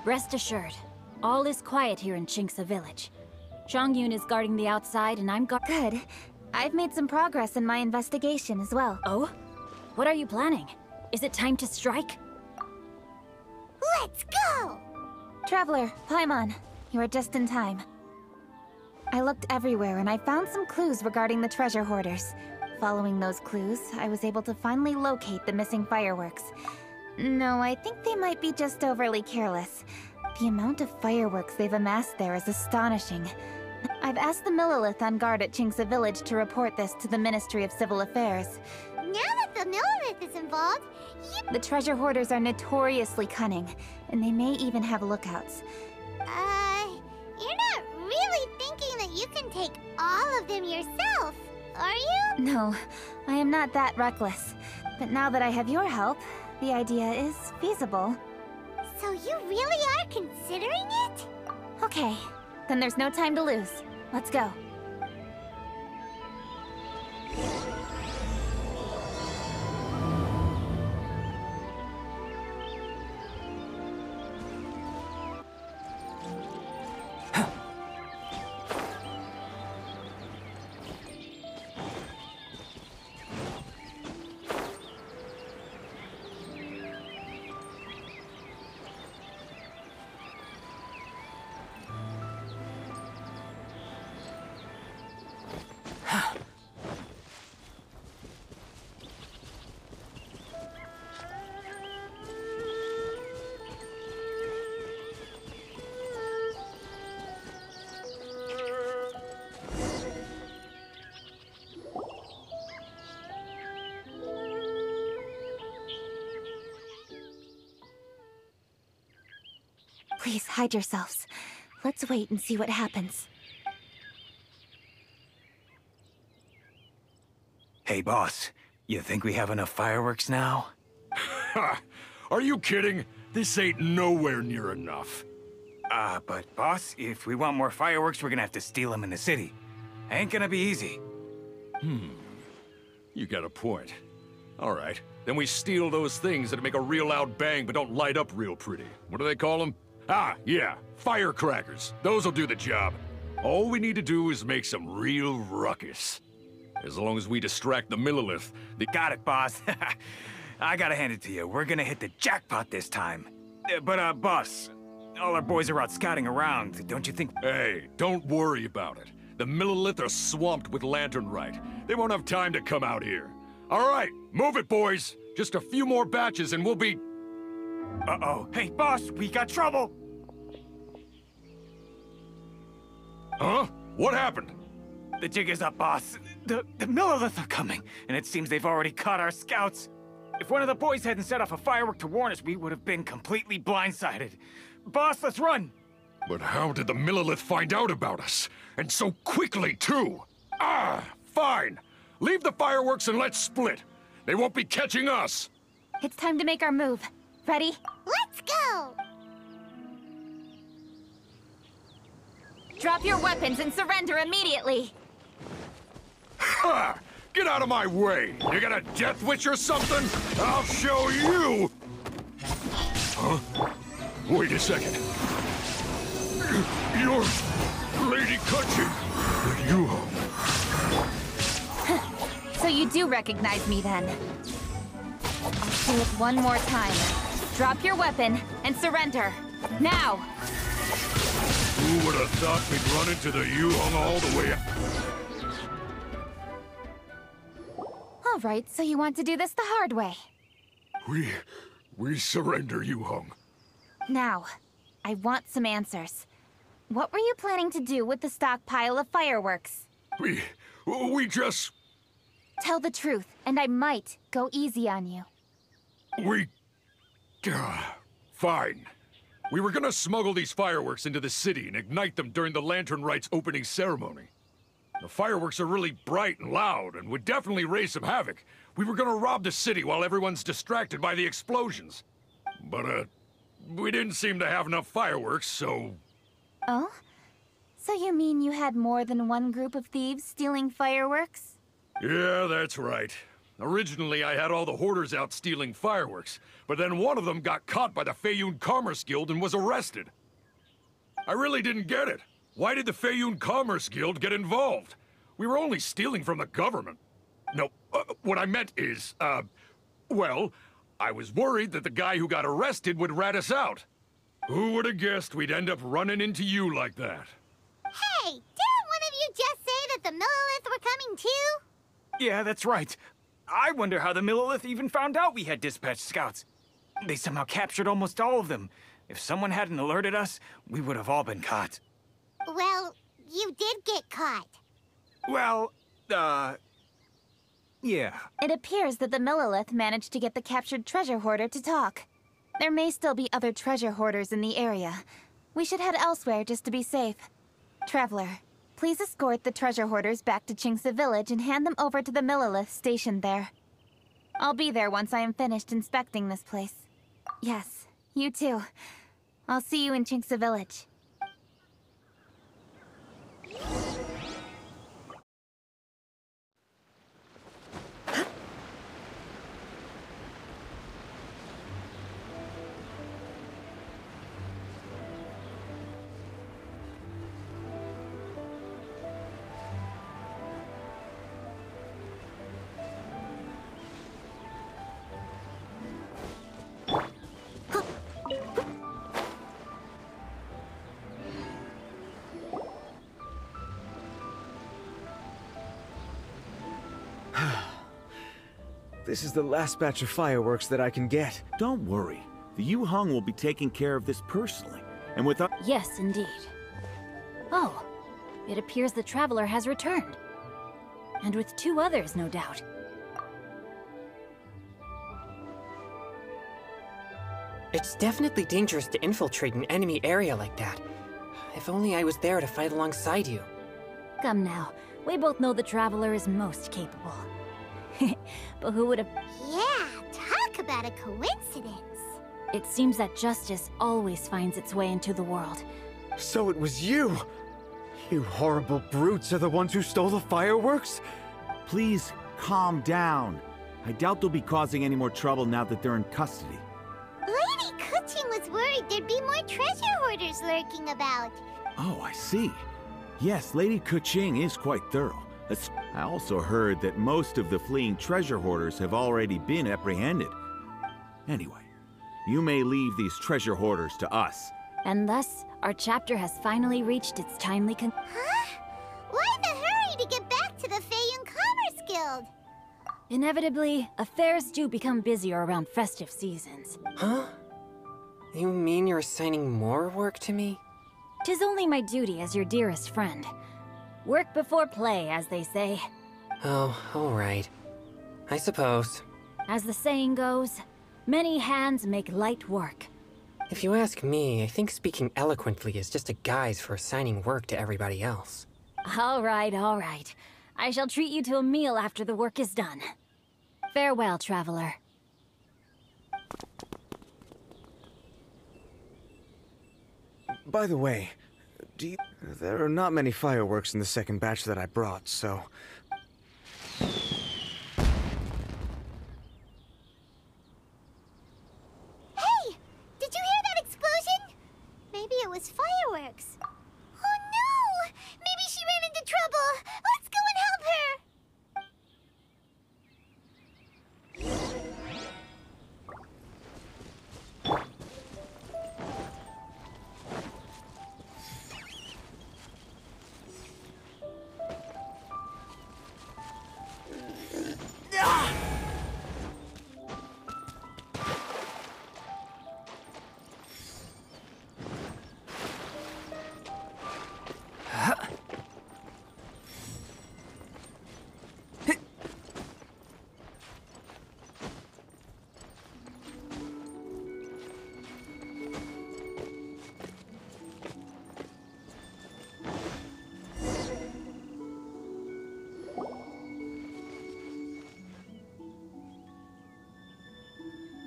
Rest assured, all is quiet here in Qingce Village. Zhang is guarding the outside and I'm Good. I've made some progress in my investigation as well. Oh? What are you planning? Is it time to strike? Let's go! Traveler, Paimon, you are just in time. I looked everywhere and I found some clues regarding the treasure hoarders. Following those clues, I was able to finally locate the missing fireworks. No, I think they might be just overly careless. The amount of fireworks they've amassed there is astonishing. I've asked the Millilith on guard at Qingce Village to report this to the Ministry of Civil Affairs. Now that the Millilith is involved, The treasure hoarders are notoriously cunning, and they may even have lookouts. You're not really thinking that you can take all of them yourself, are you? No, I am not that reckless. But now that I have your help, the idea is feasible. So you really are considering it? Okay, then there's no time to lose. Let's go. Please hide yourselves. Let's wait and see what happens. Hey, boss. You think we have enough fireworks now? Ha! Are you kidding? This ain't nowhere near enough. But boss, if we want more fireworks, we're gonna have to steal them in the city. Ain't gonna be easy. You got a point. All right. Then we steal those things that make a real loud bang but don't light up real pretty. What do they call them? Ah, yeah. Firecrackers. Those'll do the job. All we need to do is make some real ruckus. As long as we distract the Millilith, they Got it, boss. I gotta hand it to you. We're gonna hit the jackpot this time. But boss, all our boys are out scouting around. Don't you think... Hey, don't worry about it. The Millilith are swamped with lanternite. They won't have time to come out here. All right, move it, boys. Just a few more batches and we'll be... Uh-oh. Hey, boss, we got trouble! Huh? What happened? The jig is up, boss. The Millilith are coming, and it seems they've already caught our scouts. If one of the boys hadn't set off a firework to warn us, we would have been completely blindsided. Boss, let's run! But how did the Millilith find out about us? And so quickly, too! Ah, fine. Leave the fireworks and let's split. They won't be catching us. It's time to make our move. Ready? Let's go! Drop your weapons and surrender immediately! Ha! Get out of my way! You got a death wish or something? I'll show you! Huh? Wait a second. You're Lady Kutchin. You... So you do recognize me then? I'll do it one more time. Drop your weapon and surrender. Now! Who would have thought we'd run into the Yuhong all the way up? All right, so you want to do this the hard way. We surrender, Yuhong. Now, I want some answers. What were you planning to do with the stockpile of fireworks? We just... Tell the truth, and I might go easy on you. Fine. We were gonna smuggle these fireworks into the city and ignite them during the Lantern Rite's opening ceremony. The fireworks are really bright and loud and would definitely raise some havoc. We were gonna rob the city while everyone's distracted by the explosions. But, we didn't seem to have enough fireworks, so... Oh? So you mean you had more than one group of thieves stealing fireworks? Yeah, that's right. Originally, I had all the hoarders out stealing fireworks, but then one of them got caught by the Feiyun Commerce Guild and was arrested. I really didn't get it. Why did the Feiyun Commerce Guild get involved? We were only stealing from the government. No, what I meant is, well, I was worried that the guy who got arrested would rat us out. Who would have guessed we'd end up running into you like that? Hey, didn't one of you just say that the Millilith were coming too? Yeah, that's right. I wonder how the Millilith even found out we had dispatched scouts. They somehow captured almost all of them. If someone hadn't alerted us, we would have all been caught. Well, you did get caught. Well, yeah. It appears that the Millilith managed to get the captured treasure hoarder to talk. There may still be other treasure hoarders in the area. We should head elsewhere just to be safe. Traveler, please escort the treasure hoarders back to Chinxa Village and hand them over to the Millilith stationed there. I'll be there once I am finished inspecting this place. Yes, you too. I'll see you in Chinxa Village. This is the last batch of fireworks that I can get. Don't worry. The Yu-Hung will be taking care of this personally. And without... Yes, indeed. Oh, it appears the Traveler has returned. And with 2 others, no doubt. It's definitely dangerous to infiltrate an enemy area like that. If only I was there to fight alongside you. Come now, we both know the Traveler is most capable. But who would have... Yeah, talk about a coincidence. It seems that justice always finds its way into the world. So it was you! You horrible brutes are the ones who stole the fireworks? Please, calm down. I doubt they'll be causing any more trouble now that they're in custody. Lady Kuching was worried there'd be more treasure hoarders lurking about. Oh, I see. Yes, Lady Kuching is quite thorough. I also heard that most of the fleeing treasure hoarders have already been apprehended. Anyway, you may leave these treasure hoarders to us. And thus, our chapter has finally reached its timely Huh? Why the hurry to get back to the Feiyun Commerce Guild? Inevitably, affairs do become busier around festive seasons. Huh? You mean you're assigning more work to me? 'Tis only my duty as your dearest friend. Work before play, as they say. Oh, alright. I suppose. As the saying goes, many hands make light work. If you ask me, I think speaking eloquently is just a guise for assigning work to everybody else. All right, all right. I shall treat you to a meal after the work is done. Farewell, Traveler. By the way, there are not many fireworks in the second batch that I brought, so... Hey! Did you hear that explosion? Maybe it was fireworks. Oh no! Maybe she ran into trouble! Let's go and help her!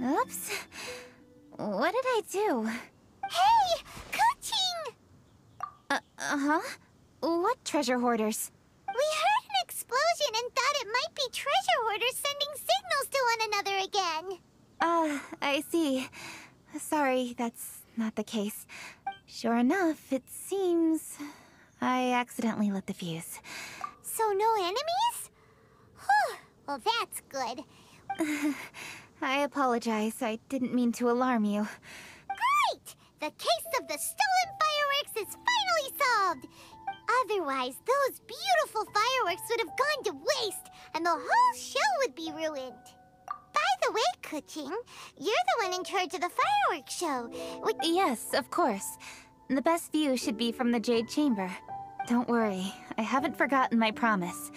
Oops. What did I do? Hey! Kuching! What treasure hoarders? We heard an explosion and thought it might be treasure hoarders sending signals to one another again. I see. Sorry, that's not the case. Sure enough, it seems I accidentally lit the fuse. So no enemies? Whew, well that's good. I apologize. I didn't mean to alarm you. Great! The case of the stolen fireworks is finally solved! Otherwise, those beautiful fireworks would have gone to waste, and the whole show would be ruined. By the way, Kuching, you're the one in charge of the fireworks show. Yes, of course. The best view should be from the Jade Chamber. Don't worry, I haven't forgotten my promise.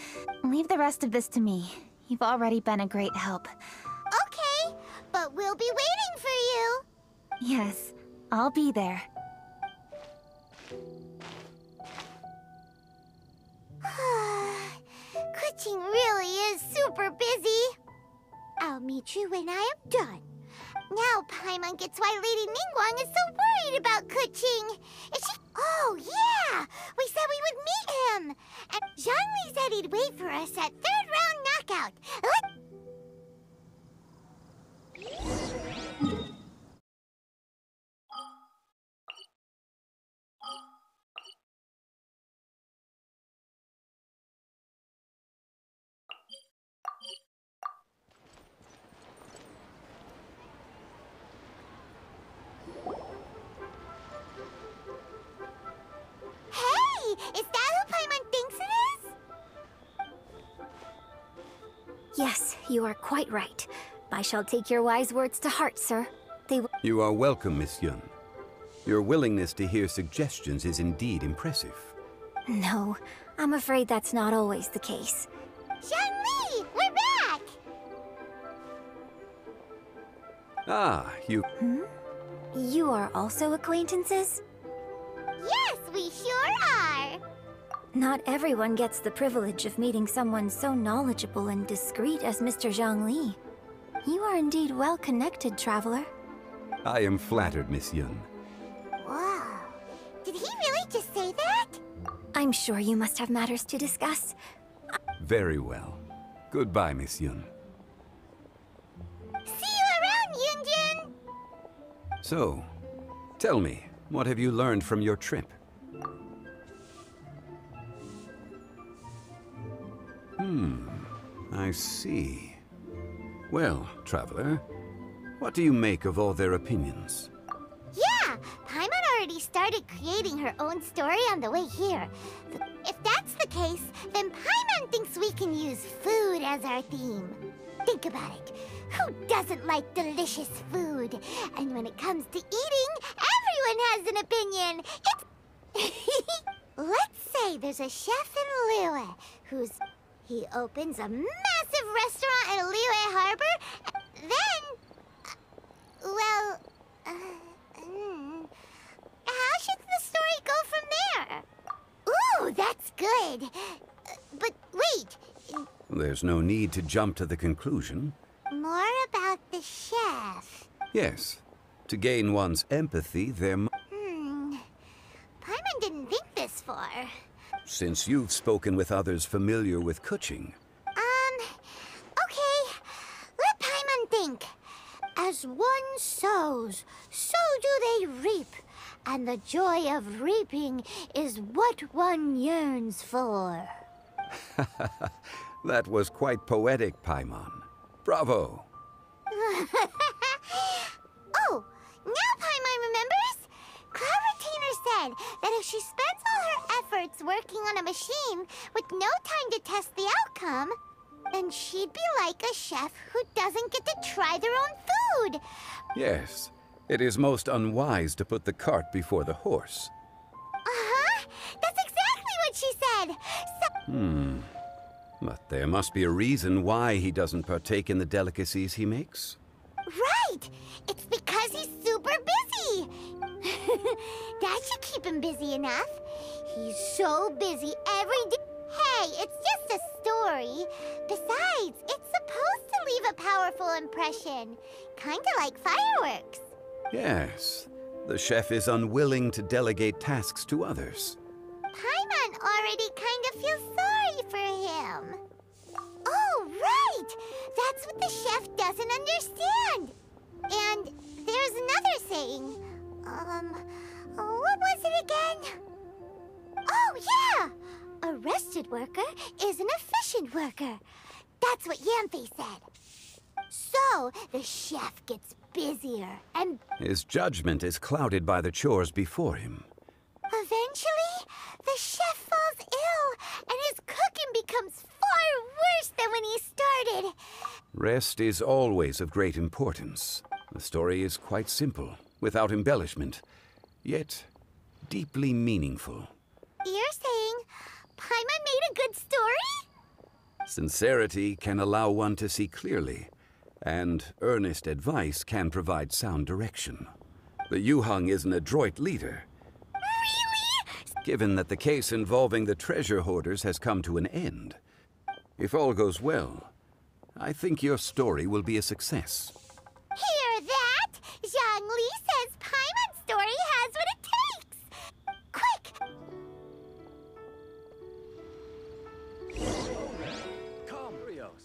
Leave the rest of this to me. You've already been a great help. Okay, but we'll be waiting for you. Yes, I'll be there. Kuching really is super busy. I'll meet you when I am done. Now Paimon gets why Lady Ningguang is so worried about Kuching. Is she... Oh, yeah! We said we would meet him! And Zhongli said he'd wait for us at third round knockout. Hey! Is that who Paimon thinks it is? Yes, you are quite right. I shall take your wise words to heart, sir. You are welcome, Miss Yun. Your willingness to hear suggestions is indeed impressive. No, I'm afraid that's not always the case. Zhongli! We're back! Ah, you... You are also acquaintances? Yes, we sure are! Not everyone gets the privilege of meeting someone so knowledgeable and discreet as Mr. Zhongli. You are indeed well-connected, traveler. I am flattered, Miss Yun. Wow. Did he really just say that? I'm sure you must have matters to discuss. Very well. Goodbye, Miss Yun. See you around, Yunjin! So, tell me, what have you learned from your trip? I see. Well, traveler, what do you make of all their opinions? Yeah! Paimon already started creating her own story on the way here. If that's the case, then Paimon thinks we can use food as our theme. Think about it. Who doesn't like delicious food? And when it comes to eating, everyone has an opinion. It's... Let's say there's a chef in Liyue he opens a massive restaurant in Liyue Harbor, then... well... how should the story go from there? Ooh, that's good. But wait. There's no need to jump to the conclusion. More about the chef. Yes. To gain one's empathy, Paimon didn't think this far. Since you've spoken with others familiar with Kuching. Okay. Let Paimon think. As one sows, so do they reap. And the joy of reaping is what one yearns for. That was quite poetic, Paimon. Bravo. Oh, now Paimon remembers? Cloud Retainer said that if she spends all her efforts working on a machine with no time to test the outcome, then she'd be like a chef who doesn't get to try their own food. Yes, it is most unwise to put the cart before the horse. Uh-huh, that's exactly what she said. But there must be a reason why he doesn't partake in the delicacies he makes. Right! It's because he's super busy! That should keep him busy enough. He's so busy every day. Hey, it's just a story. Besides, it's supposed to leave a powerful impression. Kinda like fireworks. Yes, the chef is unwilling to delegate tasks to others. Paimon already kind of feels sorry for him. Oh, right! the chef doesn't understand. And there's another saying. What was it again? Oh, yeah! A rested worker is an efficient worker. That's what Yamfe said. So, the chef gets busier and... His judgment is clouded by the chores before him. Eventually, the chef falls ill, and his cooking becomes far worse than when he started. Rest is always of great importance. The story is quite simple, without embellishment, yet deeply meaningful. You're saying Paimon made a good story? Sincerity can allow one to see clearly, and earnest advice can provide sound direction. The Yuhang is an adroit leader. Really? Given that the case involving the treasure hoarders has come to an end, if all goes well, I think your story will be a success. Hear that? Zhongli says Paimon's story has what it takes! Quick! Come, Rios.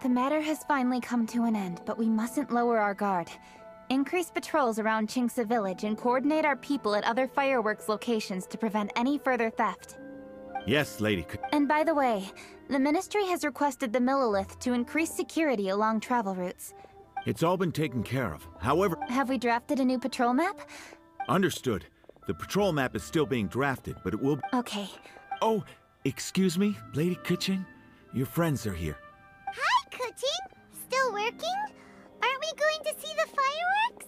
The matter has finally come to an end, but we mustn't lower our guard. Increase patrols around Qingce Village and coordinate our people at other fireworks locations to prevent any further theft. Yes, Lady And by the way, the Ministry has requested the Millilith to increase security along travel routes. It's all been taken care of. However... Have we drafted a new patrol map? Understood. The patrol map is still being drafted, but it will... Okay. Oh, excuse me, Lady Keqing? Your friends are here. Hi, Keqing! Still working? Aren't we going to see the fireworks?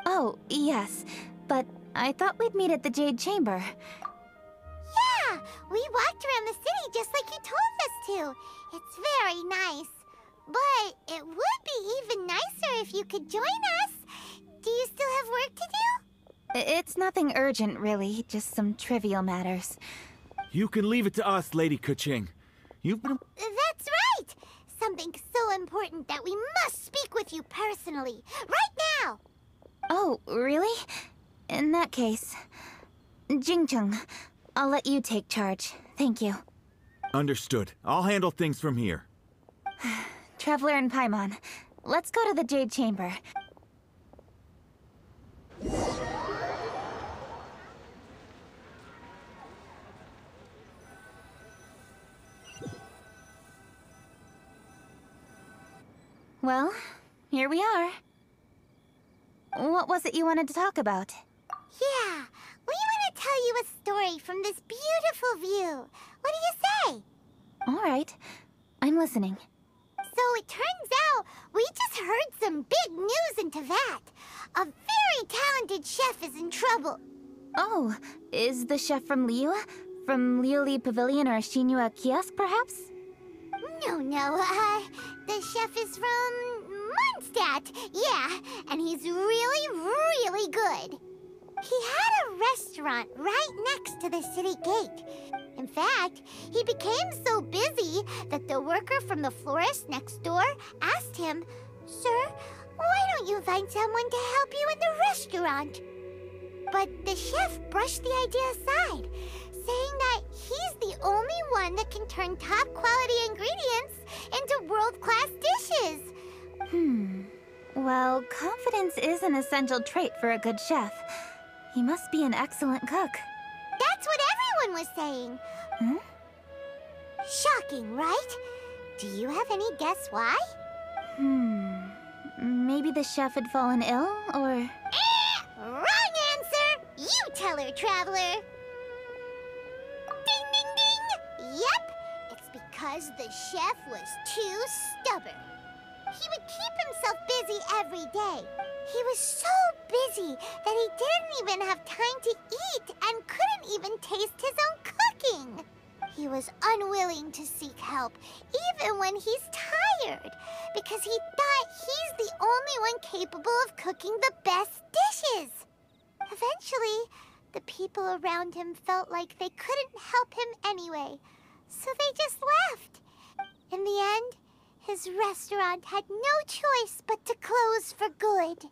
Oh, yes. But I thought we'd meet at the Jade Chamber. Yeah! We walked around the city just like you told us to. It's very nice. But it would be even nicer if you could join us. Do you still have work to do? It's nothing urgent, really. Just some trivial matters. You can leave it to us, Lady Keqing. You've been... That's right! Something so important that we must speak with you personally. Right now! Oh, really? In that case... Jingcheng, I'll let you take charge. Thank you. Understood. I'll handle things from here. Traveler and Paimon, let's go to the Jade Chamber. Well, here we are. What was it you wanted to talk about? Yeah, we want to tell you a story from this beautiful view. What do you say? All right, I'm listening. So it turns out we just heard some big news in Teyvat. A very talented chef is in trouble. Oh, is the chef from Liyue? From Liuli Pavilion or Shinua Kiosk, perhaps? No, the chef is from Mondstadt, yeah, and he's really, really good. He had a restaurant right next to the city gate. In fact, he became so busy that the worker from the florist next door asked him, "Sir, why don't you find someone to help you in the restaurant?" But the chef brushed the idea aside, saying that he's the only one that can turn top-quality ingredients into world-class dishes. Well, confidence is an essential trait for a good chef. He must be an excellent cook. That's what everyone was saying. Shocking, right? Do you have any guess why? Maybe the chef had fallen ill, or... Wrong answer! You tell her, Traveler! Ding, ding, ding! Yep, it's because the chef was too stubborn. He would keep himself busy every day. He was so busy that he didn't even have time to eat and couldn't even taste his own cooking. He was unwilling to seek help, even when he's tired, because he thought he's the only one capable of cooking the best dishes. Eventually, The people around him felt like they couldn't help him anyway, so they just left. In the end, his restaurant had no choice but to close for good.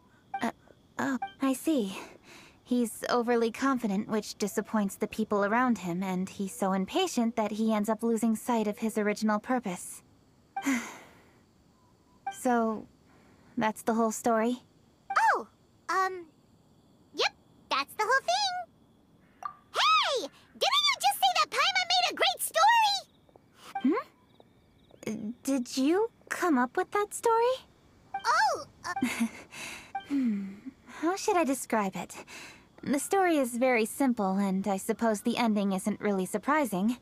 Oh, I see. He's overly confident, which disappoints the people around him, and he's so impatient that he ends up losing sight of his original purpose. So, that's the whole story? Oh, yep, that's the whole thing. Hey! Didn't you just say that Paimon made a great story? Did you come up with that story? Oh, How should I describe it? The story is very simple, and I suppose the ending isn't really surprising.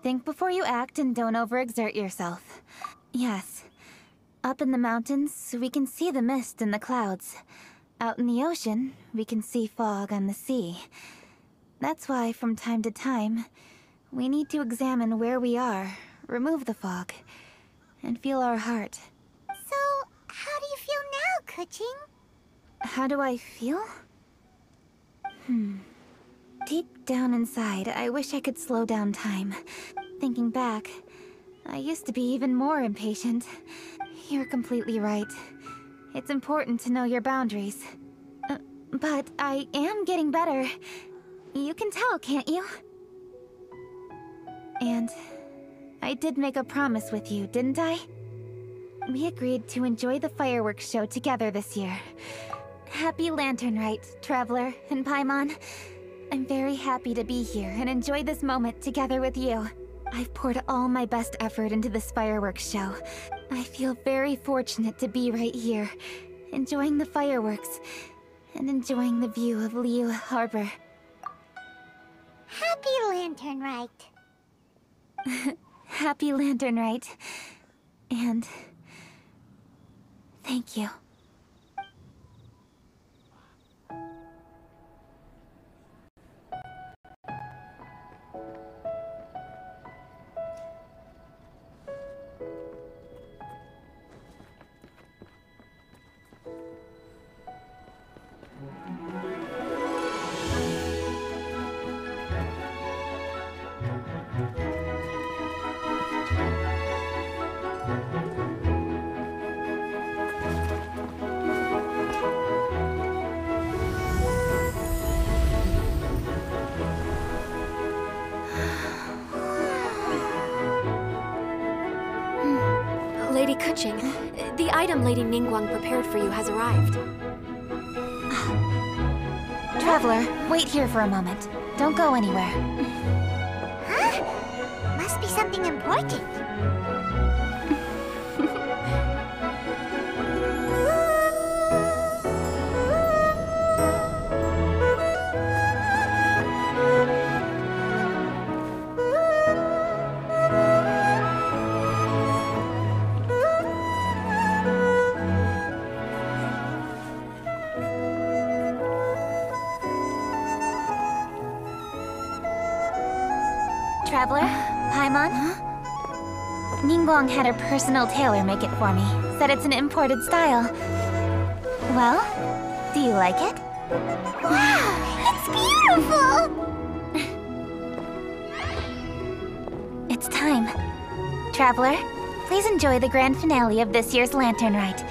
Think before you act and don't overexert yourself. Yes. Up in the mountains, we can see the mist in the clouds. Out in the ocean, we can see fog on the sea. That's why, from time to time, we need to examine where we are, remove the fog, and feel our heart. so how do you feel now, Kuching? How do I feel? Deep down inside, I wish I could slow down time. Thinking back, I used to be even more impatient. You're completely right. It's important to know your boundaries. But I am getting better. You can tell, can't you? And I did make a promise with you, didn't I? We agreed to enjoy the fireworks show together this year. Happy Lantern Rite, Traveler and Paimon. I'm very happy to be here and enjoy this moment together with you. I've poured all my best effort into this fireworks show. I feel very fortunate to be right here, enjoying the fireworks and enjoying the view of Liyue Harbor. Happy Lantern Rite. Happy Lantern Rite. And thank you. Lady Kuching, the item Lady Ningguang prepared for you has arrived. Traveler, wait here for a moment. Don't go anywhere. Huh? Must be something important. Traveler, Paimon? Ningguang had her personal tailor make it for me. Said it's an imported style. Well, do you like it? Wow, it's beautiful! It's time. Traveler, please enjoy the grand finale of this year's Lantern Rite.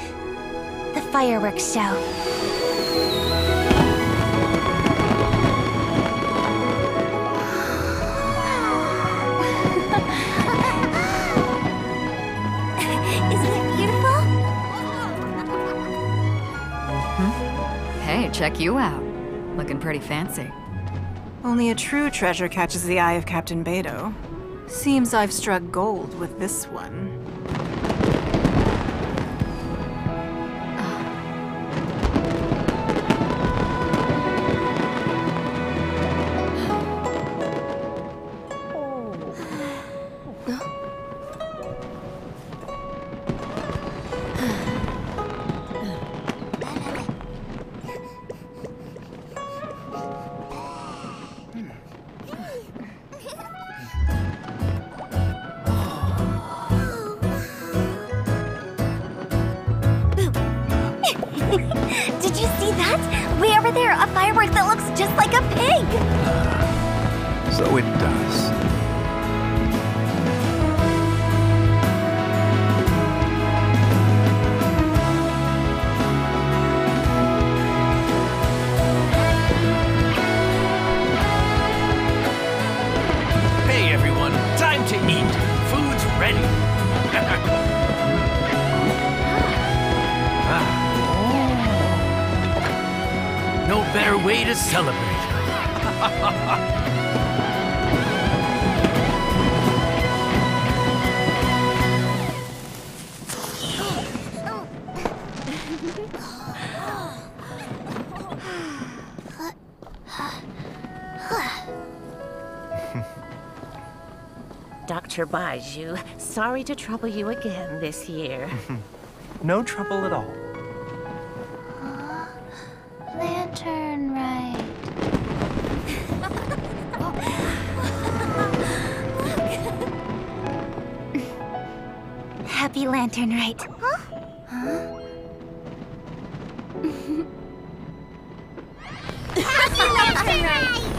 The fireworks show. Hey, check you out. Looking pretty fancy. Only a true treasure catches the eye of Captain Beidou. Seems I've struck gold with this one. Way over there, a firework that looks just like a pig! So it does. Hey everyone, time to eat. Food's ready. No better way to celebrate. Dr. Baiju, sorry to trouble you again this year. No trouble at all. Lantern right. Happy Lantern Rite. Happy Lantern Rite!